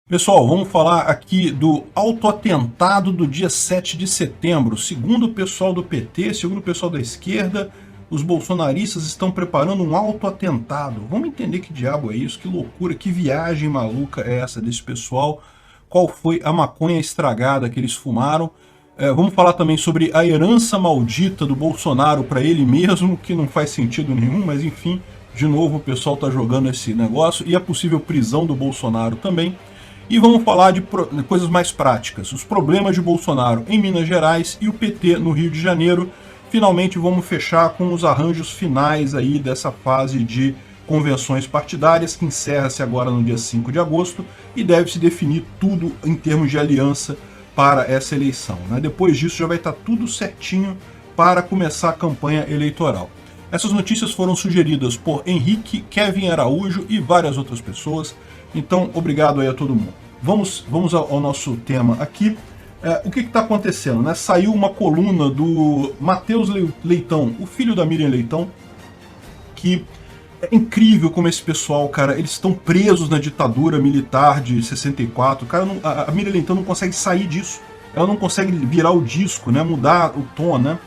Pessoal, vamos falar aqui do autoatentado do dia 7 de setembro. Segundo o pessoal do PT, segundo o pessoal da esquerda, os bolsonaristas estão preparando um autoatentado. Vamos entender que diabo é isso, que loucura, que viagem maluca é essa desse pessoal, qual foi a maconha estragada que eles fumaram. Vamos falar também sobre a herança maldita do Bolsonaro para ele mesmo, que não faz sentido nenhum, mas enfim, de novo o pessoal está jogando esse negócio, e a possível prisão do Bolsonaro também. E vamos falar de coisas mais práticas, os problemas de Bolsonaro em Minas Gerais e o PT no Rio de Janeiro. Finalmente vamos fechar com os arranjos finais aí dessa fase de convenções partidárias, que encerra-se agora no dia 5 de agosto, e deve se definir tudo em termos de aliança para essa eleição, né? Depois disso já vai estar tudo certinho para começar a campanha eleitoral. Essas notícias foram sugeridas por Henrique, Kevin Araújo e várias outras pessoas. Então, obrigado aí a todo mundo. Vamos ao nosso tema aqui. O que está acontecendo, né? Saiu uma coluna do Matheus Leitão, o filho da Miriam Leitão, que é incrível como esse pessoal, cara, eles estão presos na ditadura militar de 64. Cara, a Miriam Leitão não consegue sair disso. Ela não consegue virar o disco, né? Mudar o tom, né?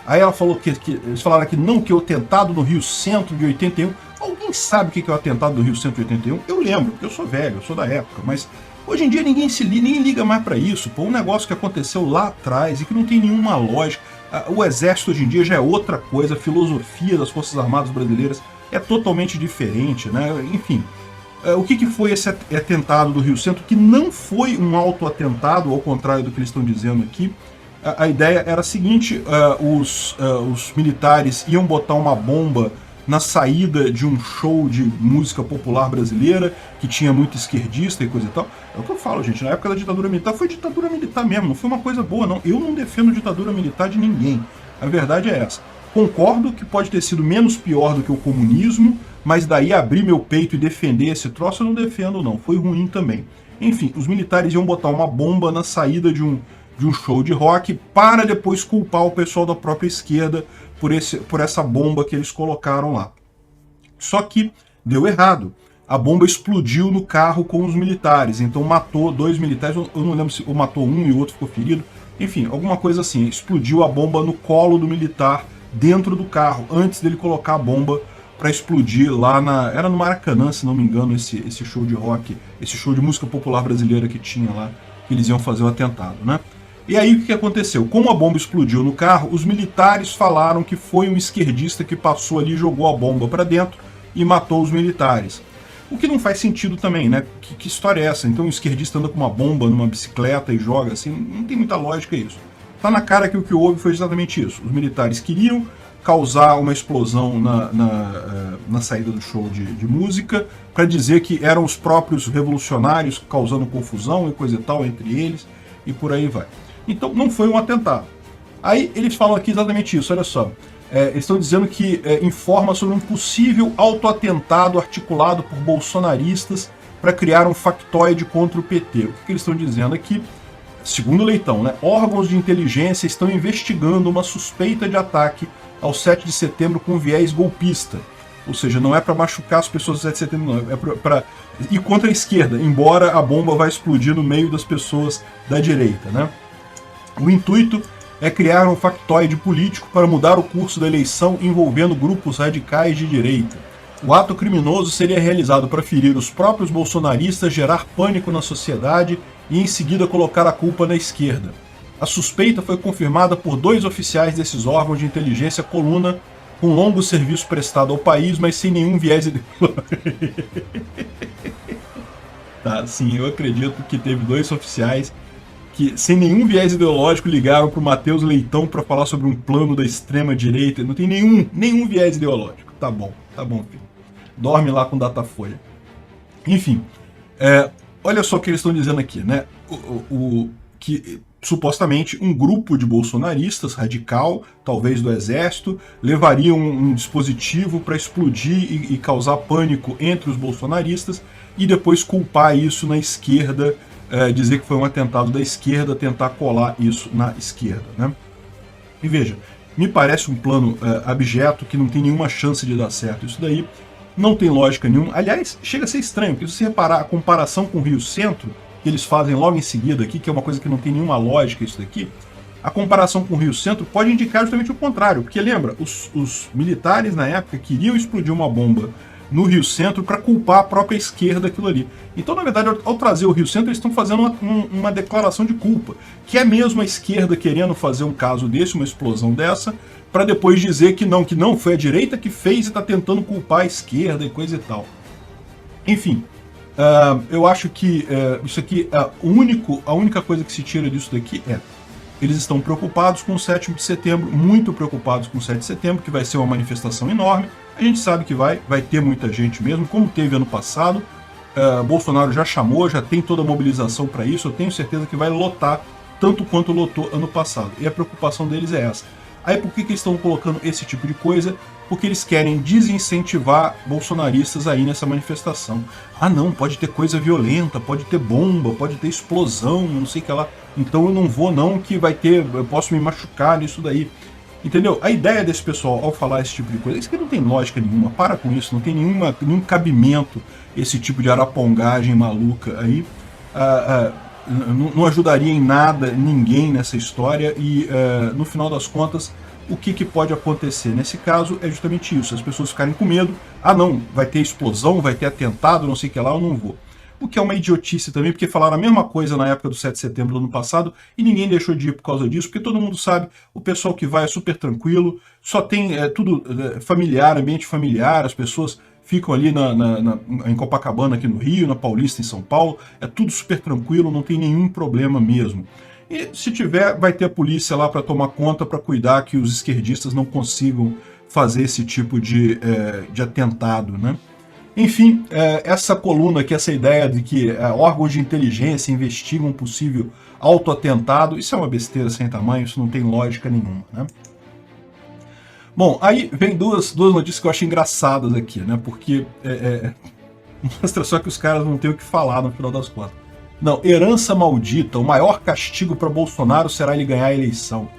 Aí ela falou que eles falaram aqui, não, que o atentado no Rio Centro de 81... Alguém sabe o que é o atentado do Rio 181? Eu lembro, porque eu sou velho, eu sou da época, mas hoje em dia ninguém liga mais para isso. Pô, um negócio que aconteceu lá atrás e que não tem nenhuma lógica. O exército hoje em dia já é outra coisa, a filosofia das Forças Armadas brasileiras é totalmente diferente, né? Enfim, o que foi esse atentado do Rio Centro, que não foi um autoatentado, ao contrário do que eles estão dizendo aqui. A ideia era a seguinte, os militares iam botar uma bomba na saída de um show de música popular brasileira, que tinha muito esquerdista e coisa e tal. É o que eu falo, gente, na época da ditadura militar, foi ditadura militar mesmo, não foi uma coisa boa, não. Eu não defendo ditadura militar de ninguém. A verdade é essa. Concordo que pode ter sido menos pior do que o comunismo, mas daí abrir meu peito e defender esse troço eu não defendo, não. Foi ruim também. Enfim, os militares iam botar uma bomba na saída de um show de rock para depois culpar o pessoal da própria esquerda por essa bomba que eles colocaram lá. Só que deu errado. A bomba explodiu no carro com os militares, então matou 2 militares, eu não lembro se matou um e o outro ficou ferido, enfim, alguma coisa assim. Explodiu a bomba no colo do militar, dentro do carro, antes dele colocar a bomba para explodir lá era no Maracanã, se não me engano, esse show de rock, esse show de música popular brasileira que tinha lá, que eles iam fazer o atentado, né? E aí o que aconteceu? Como a bomba explodiu no carro, os militares falaram que foi um esquerdista que passou ali, jogou a bomba para dentro e matou os militares. O que não faz sentido também, né? Que história é essa? Então o esquerdista anda com uma bomba numa bicicleta e joga assim, não tem muita lógica isso. Tá na cara que o que houve foi exatamente isso. Os militares queriam causar uma explosão na saída do show de música, para dizer que eram os próprios revolucionários causando confusão e coisa e tal entre eles, e por aí vai. Então não foi um atentado. Aí eles falam aqui exatamente isso, olha só. Eles estão dizendo que informa sobre um possível autoatentado articulado por bolsonaristas para criar um factoide contra o PT. O que eles estão dizendo aqui? Segundo o Leitão, né, órgãos de inteligência estão investigando uma suspeita de ataque ao 7 de setembro com viés golpista. Ou seja, não é para machucar as pessoas do 7 de setembro, não, é para ir contra a esquerda, embora a bomba vai explodir no meio das pessoas da direita, né? O intuito é criar um factoide político para mudar o curso da eleição envolvendo grupos radicais de direita. O ato criminoso seria realizado para ferir os próprios bolsonaristas, gerar pânico na sociedade e em seguida colocar a culpa na esquerda. A suspeita foi confirmada por 2 oficiais desses órgãos de inteligência coluna, com longo serviço prestado ao país, mas sem nenhum viés ideológico. Tá, sim, eu acredito que teve 2 oficiais que, sem nenhum viés ideológico, ligaram para o Matheus Leitão para falar sobre um plano da extrema-direita. Não tem nenhum viés ideológico. Tá bom, filho. Dorme lá com Datafolha. Enfim, olha só o que eles estão dizendo aqui, né? Que supostamente um grupo de bolsonaristas radical, talvez do exército, levaria um dispositivo para explodir e causar pânico entre os bolsonaristas e depois culpar isso na esquerda, dizer que foi um atentado da esquerda, tentar colar isso na esquerda, né? E veja, me parece um plano abjeto que não tem nenhuma chance de dar certo. Isso daí não tem lógica nenhuma. Aliás, chega a ser estranho, porque se você reparar a comparação com o Rio Centro, que eles fazem logo em seguida aqui, que é uma coisa que não tem nenhuma lógica isso daqui, a comparação com o Rio Centro pode indicar justamente o contrário, porque lembra, os militares na época queriam explodir uma bomba no Rio Centro para culpar a própria esquerda aquilo ali. Então, na verdade, ao trazer o Rio Centro, eles estão fazendo uma declaração de culpa, que é mesmo a esquerda querendo fazer um caso desse, uma explosão dessa, para depois dizer que não foi a direita que fez e está tentando culpar a esquerda e coisa e tal. Enfim, eu acho que isso aqui, a única coisa que se tira disso daqui é eles estão preocupados com o 7 de setembro, muito preocupados com o 7 de setembro, que vai ser uma manifestação enorme. A gente sabe que vai ter muita gente mesmo, como teve ano passado. Bolsonaro já chamou, já tem toda a mobilização para isso. Eu tenho certeza que vai lotar tanto quanto lotou ano passado. E a preocupação deles é essa. Aí por que eles estão colocando esse tipo de coisa? Porque eles querem desincentivar bolsonaristas aí nessa manifestação. Ah não, pode ter coisa violenta, pode ter bomba, pode ter explosão, não sei o que lá. Então eu não vou não, que vai ter, eu posso me machucar nisso daí. Entendeu? A ideia desse pessoal ao falar esse tipo de coisa, isso que não tem lógica nenhuma, para com isso, não tem nenhum cabimento esse tipo de arapongagem maluca aí. Não ajudaria em nada ninguém nessa história e, no final das contas, o que pode acontecer nesse caso é justamente isso, as pessoas ficarem com medo, ah não, vai ter explosão, vai ter atentado, não sei o que lá, eu não vou. O que é uma idiotice também, porque falaram a mesma coisa na época do 7 de setembro do ano passado e ninguém deixou de ir por causa disso, porque todo mundo sabe, o pessoal que vai é super tranquilo, só tem tudo familiar, ambiente familiar, as pessoas ficam ali em Copacabana aqui no Rio, na Paulista em São Paulo, é tudo super tranquilo, não tem nenhum problema mesmo. E se tiver, vai ter a polícia lá para tomar conta, para cuidar que os esquerdistas não consigam fazer esse tipo de atentado, né? Enfim, essa coluna aqui, essa ideia de que órgãos de inteligência investigam um possível autoatentado, isso é uma besteira sem tamanho, isso não tem lógica nenhuma, né? Bom, aí vem duas notícias que eu acho engraçadas aqui, né? Porque mostra só que os caras não têm o que falar no final das contas. Não, herança maldita, o maior castigo para Bolsonaro será ele ganhar a eleição.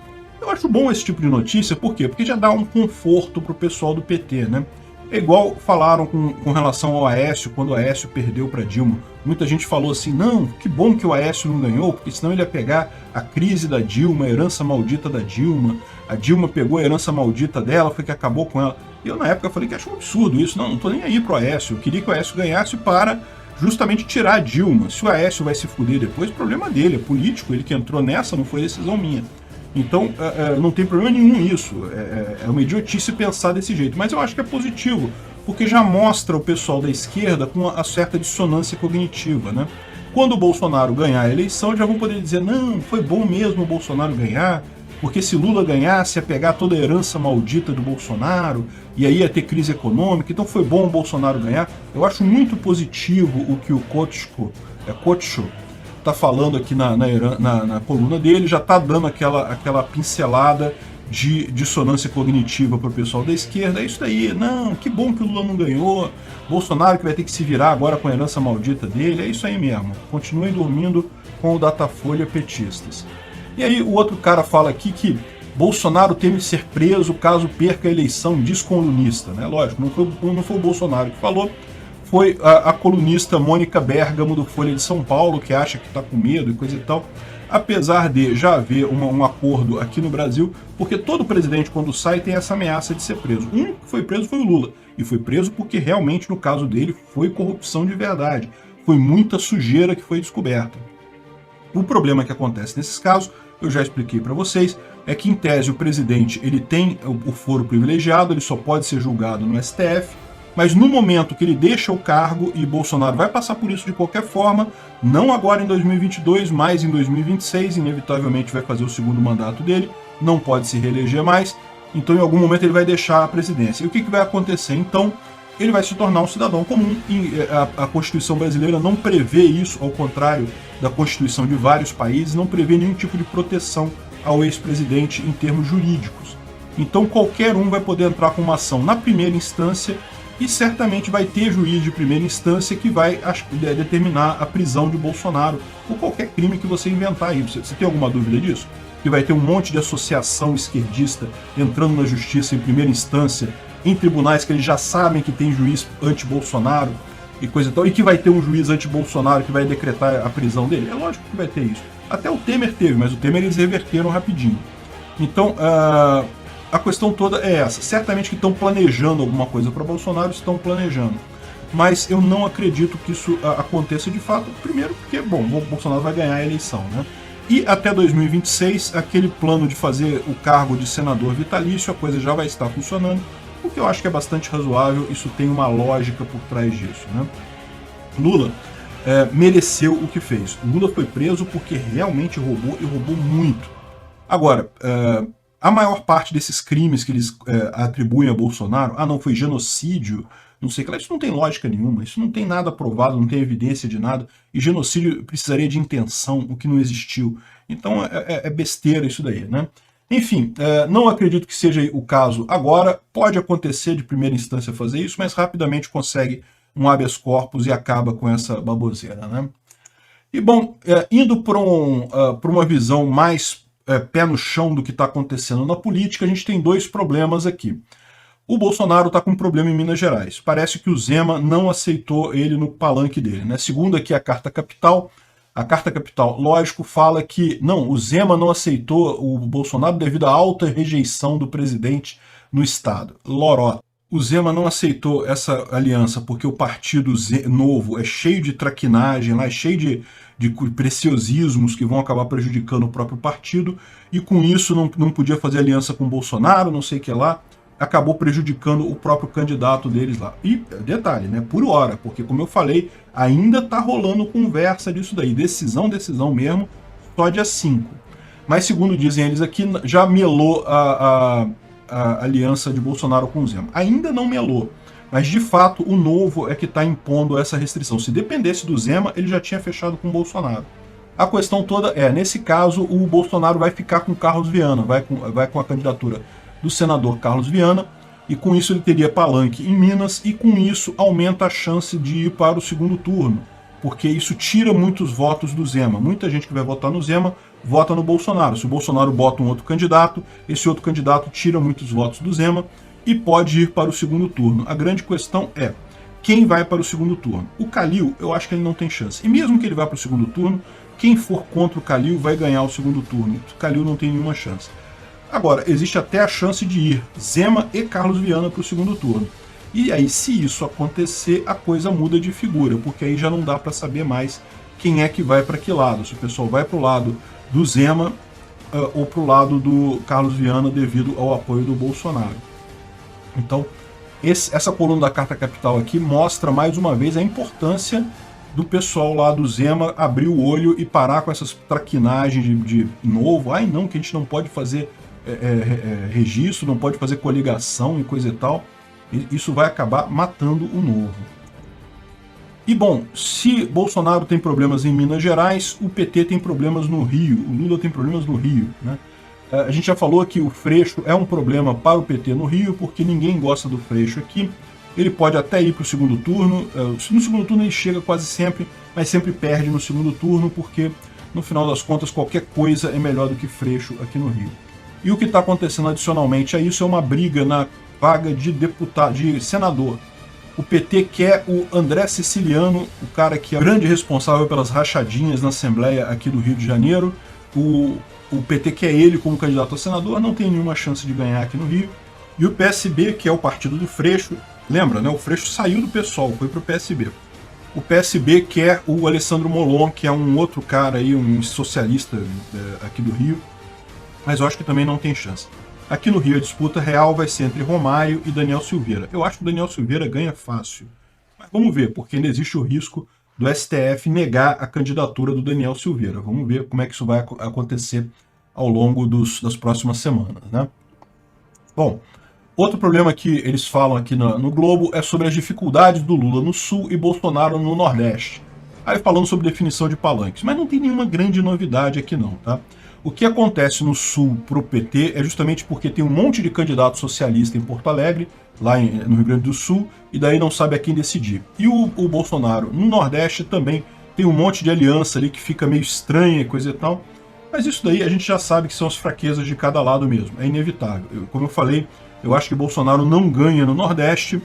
Eu acho bom esse tipo de notícia, por quê? Porque já dá um conforto pro pessoal do PT, né? É igual falaram com relação ao Aécio, quando o Aécio perdeu para Dilma. Muita gente falou assim, não, que bom que o Aécio não ganhou, porque senão ele ia pegar a crise da Dilma, a herança maldita da Dilma. A Dilma pegou a herança maldita dela, foi que acabou com ela. E eu na época falei que acho um absurdo isso, não tô nem aí pro Aécio. Eu queria que o Aécio ganhasse para justamente tirar a Dilma. Se o Aécio vai se fuder depois, problema dele, é político, ele que entrou nessa, não foi decisão minha. Então, não tem problema nenhum nisso, é uma idiotice pensar desse jeito, mas eu acho que é positivo, porque já mostra o pessoal da esquerda com uma certa dissonância cognitiva, né? Quando o Bolsonaro ganhar a eleição, já vão poder dizer, não, foi bom mesmo o Bolsonaro ganhar, porque se Lula ganhasse, ia pegar toda a herança maldita do Bolsonaro, e aí ia ter crise econômica, então foi bom o Bolsonaro ganhar. Eu acho muito positivo o que o Kotscho está falando aqui na coluna dele, já está dando aquela pincelada de dissonância cognitiva para o pessoal da esquerda. É isso daí, não, que bom que o Lula não ganhou, Bolsonaro que vai ter que se virar agora com a herança maldita dele, é isso aí mesmo, continuem dormindo com o Datafolha petistas. E aí o outro cara fala aqui que Bolsonaro teme ser preso caso perca a eleição, diz colunista, né? Lógico, não foi o Bolsonaro que falou, foi a colunista Mônica Bergamo do Folha de São Paulo, que acha que está com medo e coisa e tal, apesar de já haver um acordo aqui no Brasil, porque todo presidente quando sai tem essa ameaça de ser preso. O único que foi preso foi o Lula, e foi preso porque realmente no caso dele foi corrupção de verdade, foi muita sujeira que foi descoberta. O problema que acontece nesses casos, eu já expliquei para vocês, é que em tese o presidente ele tem o foro privilegiado, ele só pode ser julgado no STF, mas no momento que ele deixa o cargo, e Bolsonaro vai passar por isso de qualquer forma, não agora em 2022, mas em 2026, inevitavelmente vai fazer o segundo mandato dele, não pode se reeleger mais, então em algum momento ele vai deixar a presidência. E o que vai acontecer? Então, ele vai se tornar um cidadão comum, e a Constituição brasileira não prevê isso, ao contrário da Constituição de vários países, não prevê nenhum tipo de proteção ao ex-presidente em termos jurídicos. Então qualquer um vai poder entrar com uma ação na primeira instância e certamente vai ter juiz de primeira instância que vai determinar a prisão de Bolsonaro por qualquer crime que você inventar aí. Você tem alguma dúvida disso? Que vai ter um monte de associação esquerdista entrando na justiça em primeira instância, em tribunais que eles já sabem que tem juiz anti-Bolsonaro, e coisa e tal, e que vai ter um juiz anti-Bolsonaro que vai decretar a prisão dele? É lógico que vai ter isso. Até o Temer teve, mas o Temer eles reverteram rapidinho. Então, a questão toda é essa. Certamente que estão planejando alguma coisa para Bolsonaro, estão planejando. Mas eu não acredito que isso aconteça de fato. Primeiro porque, bom, o Bolsonaro vai ganhar a eleição, né? E até 2026, aquele plano de fazer o cargo de senador vitalício, a coisa já vai estar funcionando, o que eu acho que é bastante razoável, isso tem uma lógica por trás disso, né? Lula mereceu o que fez. Lula foi preso porque realmente roubou e roubou muito. Agora, a maior parte desses crimes que eles atribuem a Bolsonaro, não, foi genocídio, não sei o que lá, isso não tem lógica nenhuma, isso não tem nada provado, não tem evidência de nada, e genocídio precisaria de intenção, o que não existiu. Então é besteira isso daí, né? Enfim, não acredito que seja o caso agora, pode acontecer de primeira instância fazer isso, mas rapidamente consegue um habeas corpus e acaba com essa baboseira, né? E bom, indo para uma visão mais pé no chão do que está acontecendo na política, a gente tem dois problemas aqui. O Bolsonaro está com um problema em Minas Gerais. Parece que o Zema não aceitou ele no palanque dele, né? Segundo aqui a Carta Capital, lógico, fala que não, o Zema não aceitou o Bolsonaro devido à alta rejeição do presidente no estado. Lorota. O Zema não aceitou essa aliança porque o Partido Novo é cheio de traquinagem, lá é cheio de preciosismos que vão acabar prejudicando o próprio partido, e com isso não podia fazer aliança com o Bolsonaro, não sei o que lá, acabou prejudicando o próprio candidato deles lá. E, detalhe, né, por hora, porque como eu falei, ainda tá rolando conversa disso daí, decisão mesmo, só dia 5. Mas segundo dizem eles aqui, já melou a aliança de Bolsonaro com o Zema. Ainda não melou, mas de fato o Novo é que está impondo essa restrição. Se dependesse do Zema, ele já tinha fechado com o Bolsonaro. A questão toda nesse caso, o Bolsonaro vai ficar com o Carlos Viana, vai com a candidatura do senador Carlos Viana, e com isso ele teria palanque em Minas, e com isso aumenta a chance de ir para o segundo turno, porque isso tira muitos votos do Zema. Muita gente que vai votar no Zema vota no Bolsonaro. Se o Bolsonaro bota um outro candidato, esse outro candidato tira muitos votos do Zema e pode ir para o segundo turno. A grande questão é quem vai para o segundo turno. O Calil, eu acho que ele não tem chance. E mesmo que ele vá para o segundo turno, quem for contra o Calil vai ganhar o segundo turno. O Calil não tem nenhuma chance. Agora, existe até a chance de ir Zema e Carlos Viana para o segundo turno. E aí, se isso acontecer, a coisa muda de figura, porque aí já não dá para saber mais quem é que vai para que lado. Se o pessoal vai para o lado do Zema ou para o lado do Carlos Viana devido ao apoio do Bolsonaro. Então, essa coluna da Carta Capital aqui mostra mais uma vez a importância do pessoal lá do Zema abrir o olho e parar com essas traquinagens de novo. Ai não, que a gente não pode fazer registro, não pode fazer coligação e coisa e tal. Isso vai acabar matando o Novo. E bom, se Bolsonaro tem problemas em Minas Gerais, o PT tem problemas no Rio, o Lula tem problemas no Rio, né? A gente já falou que o Freixo é um problema para o PT no Rio, porque ninguém gosta do Freixo aqui. Ele pode até ir para o segundo turno, no segundo turno ele chega quase sempre, mas sempre perde no segundo turno, porque no final das contas qualquer coisa é melhor do que Freixo aqui no Rio. E o que está acontecendo adicionalmente a isso é uma briga na vaga de deputado, de senador. O PT quer o André Siciliano, o cara que é o grande responsável pelas rachadinhas na Assembleia aqui do Rio de Janeiro. O PT quer ele como candidato a senador, não tem nenhuma chance de ganhar aqui no Rio. E o PSB, que é o partido do Freixo, lembra, né? O Freixo saiu do PSOL, foi para o PSB. O PSB quer o Alessandro Molon, que é um outro cara aí, um socialista aqui do Rio, mas eu acho que também não tem chance. Aqui no Rio a disputa real vai ser entre Romário e Daniel Silveira. Eu acho que o Daniel Silveira ganha fácil. Mas vamos ver, porque ainda existe o risco do STF negar a candidatura do Daniel Silveira. Vamos ver como é que isso vai acontecer ao longo das próximas semanas, né? Bom, outro problema que eles falam aqui no Globo é sobre as dificuldades do Lula no Sul e Bolsonaro no Nordeste. Aí falando sobre definição de palanques, mas não tem nenhuma grande novidade aqui não, tá? O que acontece no Sul para o PT é justamente porque tem um monte de candidato socialista em Porto Alegre, lá no Rio Grande do Sul, e daí não sabe a quem decidir. E o Bolsonaro no Nordeste também tem um monte de aliança ali que fica meio estranha e coisa e tal, mas isso daí a gente já sabe que são as fraquezas de cada lado mesmo, é inevitável. Como eu falei, eu acho que Bolsonaro não ganha no Nordeste,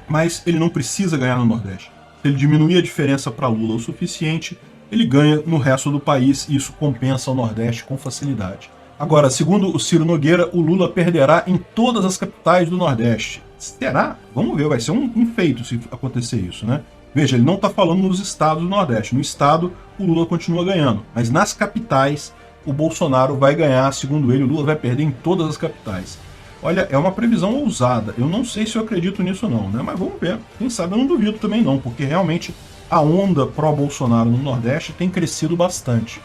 mas ele não precisa ganhar no Nordeste. Se ele diminuir a diferença para Lula o suficiente, ele ganha no resto do país e isso compensa o Nordeste com facilidade. Agora, segundo o Ciro Nogueira, o Lula perderá em todas as capitais do Nordeste. Será? Vamos ver, vai ser um feito se acontecer isso, né? Veja, ele não está falando nos estados do Nordeste. No estado, o Lula continua ganhando. Mas nas capitais, o Bolsonaro vai ganhar, segundo ele, o Lula vai perder em todas as capitais. Olha, é uma previsão ousada. Eu não sei se eu acredito nisso não, né? Mas vamos ver. Quem sabe eu não duvido também não, porque realmente a onda pró-Bolsonaro no Nordeste tem crescido bastante.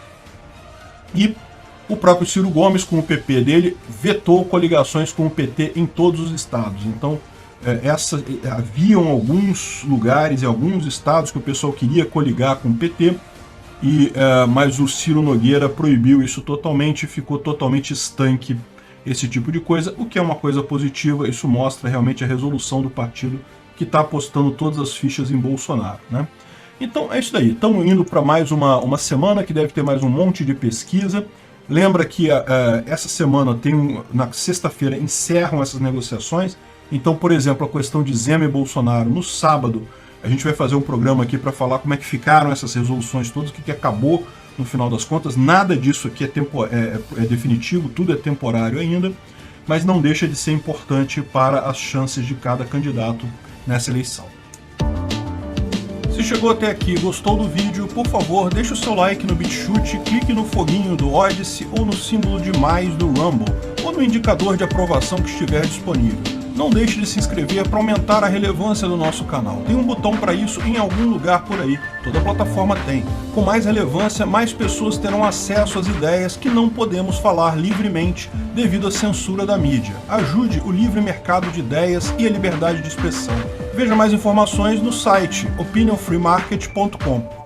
E o próprio Ciro Gomes, com o PP dele, vetou coligações com o PT em todos os estados. Então, haviam alguns lugares e alguns estados que o pessoal queria coligar com o PT, mas o Ciro Nogueira proibiu isso totalmente, ficou totalmente estanque esse tipo de coisa, o que é uma coisa positiva. Isso mostra realmente a resolução do partido que está apostando todas as fichas em Bolsonaro, né? Então é isso daí, estamos indo para mais uma semana que deve ter mais um monte de pesquisa. Lembra que essa semana na sexta-feira encerram essas negociações. Então, por exemplo, a questão de Zema e Bolsonaro, no sábado, a gente vai fazer um programa aqui para falar como é que ficaram essas resoluções todas, o que acabou no final das contas. Nada disso aqui é definitivo, tudo é temporário ainda, mas não deixa de ser importante para as chances de cada candidato nessa eleição. Se chegou até aqui e gostou do vídeo, por favor, deixe o seu like no BitChute, clique no foguinho do Odyssey ou no símbolo de mais do Rumble, ou no indicador de aprovação que estiver disponível. Não deixe de se inscrever para aumentar a relevância do nosso canal. Tem um botão para isso em algum lugar por aí, toda plataforma tem. Com mais relevância, mais pessoas terão acesso às ideias que não podemos falar livremente devido à censura da mídia. Ajude o livre mercado de ideias e a liberdade de expressão. Veja mais informações no site opinionfreemarket.com.